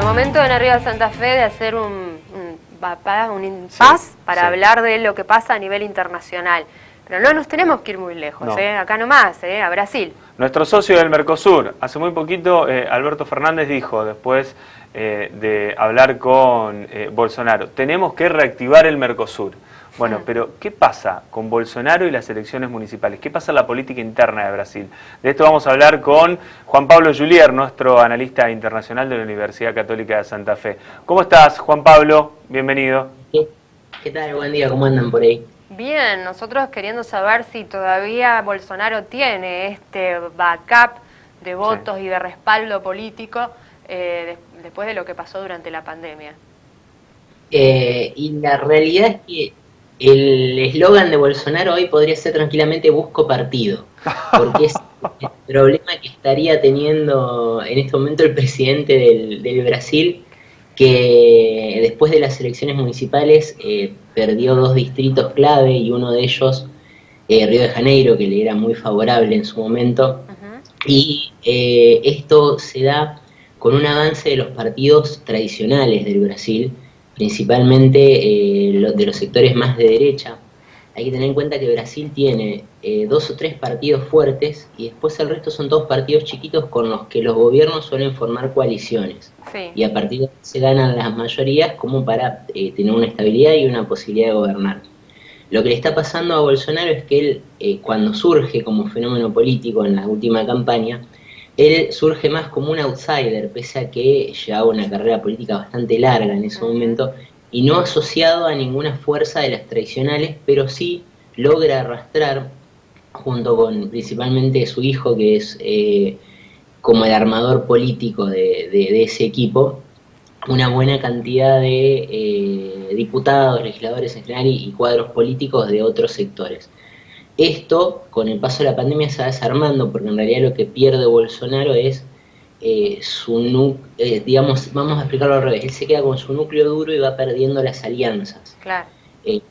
momento en Arriba Santa Fe de hacer un impasse para hablar de lo que pasa a nivel internacional. Pero no nos tenemos que ir muy lejos, acá nomás, a Brasil. Nuestro socio del Mercosur, hace muy poquito Alberto Fernández dijo, después de hablar con Bolsonaro, tenemos que reactivar el Mercosur. Bueno, pero ¿qué pasa con Bolsonaro y las elecciones municipales? ¿Qué pasa en la política interna de Brasil? De esto vamos a hablar con Juan Pablo Julier, nuestro analista internacional de la Universidad Católica de Santa Fe. ¿Cómo estás, Juan Pablo? Bienvenido. ¿Qué tal? Buen día, ¿cómo andan por ahí? Bien, nosotros queriendo saber si todavía Bolsonaro tiene este backup de votos y de respaldo político después de lo que pasó durante la pandemia. Y la realidad es que el eslogan de Bolsonaro hoy podría ser tranquilamente "busco partido", porque es el problema que estaría teniendo en este momento el presidente del Brasil, que después de las elecciones municipales perdió 2 distritos clave, y uno de ellos, Río de Janeiro, que le era muy favorable en su momento, y esto se da con un avance de los partidos tradicionales del Brasil, principalmente de los sectores más de derecha. Hay que tener en cuenta que Brasil tiene 2 o 3 partidos fuertes, y después el resto son todos partidos chiquitos con los que los gobiernos suelen formar coaliciones. Y a partir de ahí se ganan las mayorías como para tener una estabilidad y una posibilidad de gobernar. Lo que le está pasando a Bolsonaro es que él, cuando surge como fenómeno político en la última campaña, él surge más como un outsider, pese a que llevaba una carrera política bastante larga en ese momento, y no asociado a ninguna fuerza de las tradicionales, pero sí logra arrastrar, junto con principalmente su hijo, que es como el armador político de ese equipo, una buena cantidad de diputados, legisladores en general y cuadros políticos de otros sectores. Esto, con el paso de la pandemia, se va desarmando, porque en realidad lo que pierde Bolsonaro es digamos, vamos a explicarlo al revés, él se queda con su núcleo duro y va perdiendo las alianzas. Claro.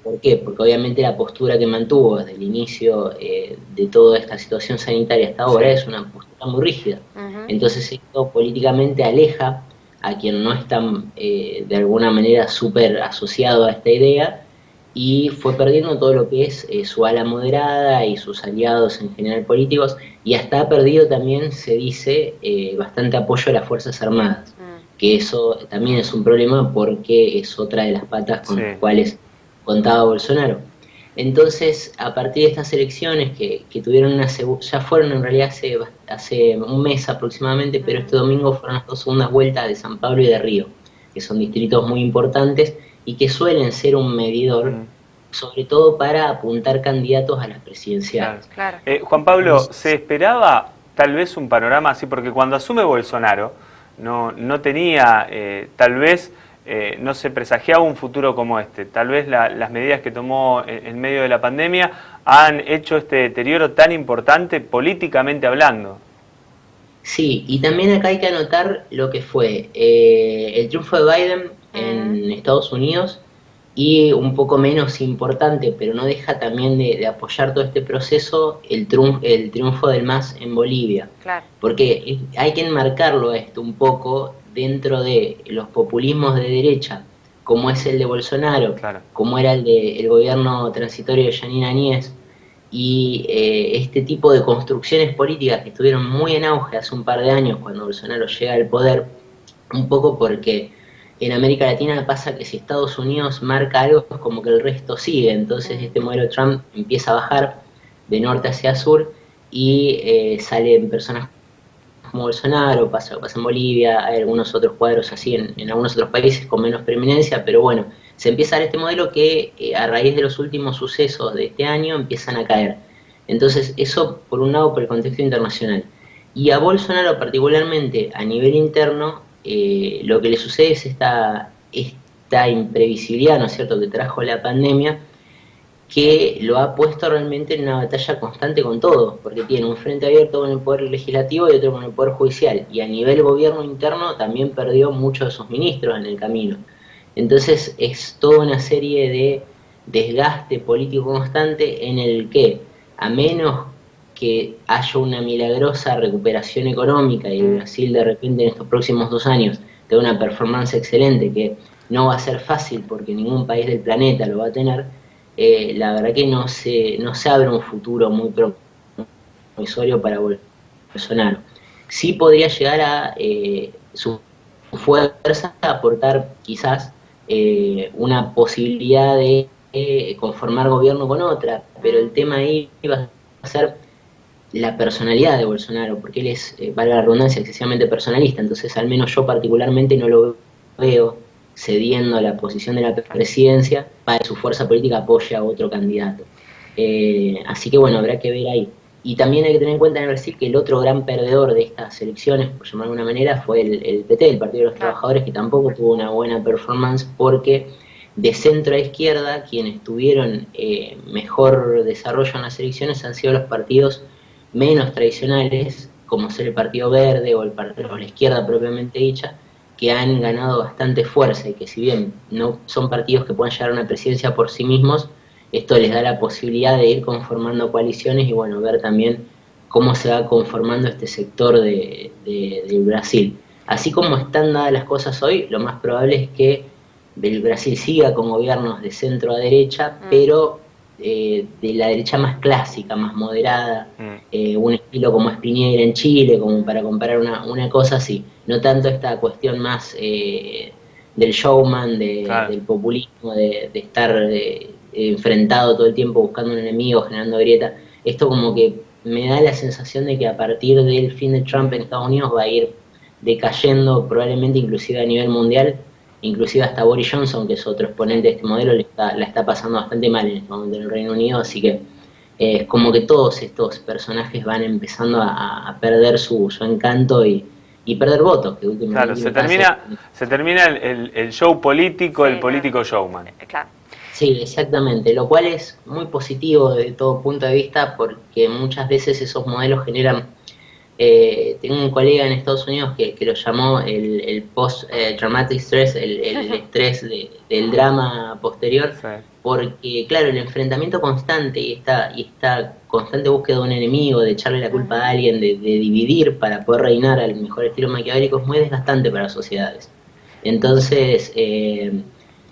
¿Por qué? Porque obviamente la postura que mantuvo desde el inicio de toda esta situación sanitaria hasta ahora es una postura muy rígida. Entonces esto políticamente aleja a quien no está de alguna manera súper asociado a esta idea, y fue perdiendo todo lo que es su ala moderada y sus aliados en general políticos, y hasta ha perdido también, se dice, bastante apoyo a las Fuerzas Armadas, que eso también es un problema porque es otra de las patas con las cuales contaba Bolsonaro. Entonces, a partir de estas elecciones que tuvieron ya fueron en realidad hace un mes aproximadamente, pero este domingo fueron las 2 segundas vueltas de San Pablo y de Río, que son distritos muy importantes y que suelen ser un medidor, sobre todo para apuntar candidatos a las presidenciales. Claro. Juan Pablo, ¿se esperaba tal vez un panorama así? Porque cuando asume Bolsonaro no tenía, tal vez, no se presagiaba un futuro como este. Tal vez las medidas que tomó en medio de la pandemia han hecho este deterioro tan importante políticamente hablando. Sí, y también acá hay que anotar lo que fue el triunfo de Biden en Estados Unidos, y un poco menos importante, pero no deja también de apoyar todo este proceso, el triunfo del MAS en Bolivia. Claro. Porque hay que enmarcarlo esto un poco dentro de los populismos de derecha, como es el de Bolsonaro, como era el gobierno transitorio de Jeanine Áñez, y este tipo de construcciones políticas que estuvieron muy en auge hace un par de años cuando Bolsonaro llega al poder, un poco porque en América Latina pasa que si Estados Unidos marca algo es como que el resto sigue. Entonces este modelo Trump empieza a bajar de norte hacia sur, y salen personas como Bolsonaro, pasa en Bolivia, hay algunos otros cuadros así en algunos otros países con menos preeminencia, pero bueno, se empieza a dar este modelo que a raíz de los últimos sucesos de este año empiezan a caer. Entonces eso por un lado por el contexto internacional. Y a Bolsonaro particularmente a nivel interno, lo que le sucede es esta imprevisibilidad, ¿no es cierto?, que trajo la pandemia, que lo ha puesto realmente en una batalla constante con todos, porque tiene un frente abierto con el poder legislativo y otro con el poder judicial, y a nivel gobierno interno también perdió muchos de sus ministros en el camino. Entonces es toda una serie de desgaste político constante en el que, a menos que haya una milagrosa recuperación económica y Brasil de repente en estos próximos 2 años tenga una performance excelente, que no va a ser fácil porque ningún país del planeta lo va a tener, la verdad que no se abre un futuro muy promisorio para Bolsonaro. Sí podría llegar a su fuerza a aportar quizás una posibilidad de conformar gobierno con otra, pero el tema ahí va a ser la personalidad de Bolsonaro, porque él es, valga la redundancia, excesivamente personalista, entonces al menos yo particularmente no lo veo cediendo a la posición de la presidencia para que su fuerza política apoye a otro candidato. Así que bueno, habrá que ver ahí. Y también hay que tener en cuenta en Brasil que el otro gran perdedor de estas elecciones, por llamarlo de alguna manera, fue el PT, el Partido de los Trabajadores, que tampoco tuvo una buena performance porque de centro a izquierda, quienes tuvieron mejor desarrollo en las elecciones han sido los partidos menos tradicionales, como ser el Partido Verde o la izquierda propiamente dicha, que han ganado bastante fuerza y que si bien no son partidos que puedan llegar a una presidencia por sí mismos, esto les da la posibilidad de ir conformando coaliciones y bueno, ver también cómo se va conformando este sector de Brasil. Así como están dadas las cosas hoy, lo más probable es que el Brasil siga con gobiernos de centro a derecha, pero de la derecha más clásica, más moderada, un estilo como es Piñera en Chile, como para comparar una cosa así. No tanto esta cuestión más del showman, del populismo, de estar enfrentado todo el tiempo buscando un enemigo, generando grieta. Esto como que me da la sensación de que a partir del fin de Trump en Estados Unidos va a ir decayendo probablemente inclusive a nivel mundial, inclusive hasta Boris Johnson, que es otro exponente de este modelo, la está pasando bastante mal en este momento en el Reino Unido, así que es como que todos estos personajes van empezando a perder su encanto y perder votos. Que claro, se termina el show político, sí, el político showman. Claro. Sí, exactamente, lo cual es muy positivo desde todo punto de vista porque muchas veces esos modelos generan... tengo un colega en Estados Unidos que lo llamó el post-traumatic stress, el estrés del drama posterior, sí. Porque claro, el enfrentamiento constante y esta constante búsqueda de un enemigo, de echarle la culpa a alguien, de dividir para poder reinar al mejor estilo maquiavélico es muy desgastante para las sociedades. Entonces,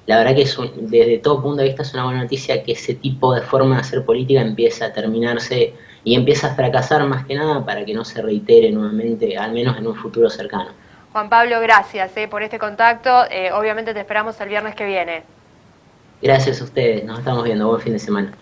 la verdad que desde todo punto de vista es una buena noticia que ese tipo de forma de hacer política empieza a terminarse y empieza a fracasar más que nada para que no se reitere nuevamente, al menos en un futuro cercano. Juan Pablo, gracias por este contacto. Obviamente te esperamos el viernes que viene. Gracias a ustedes, nos estamos viendo. Buen fin de semana.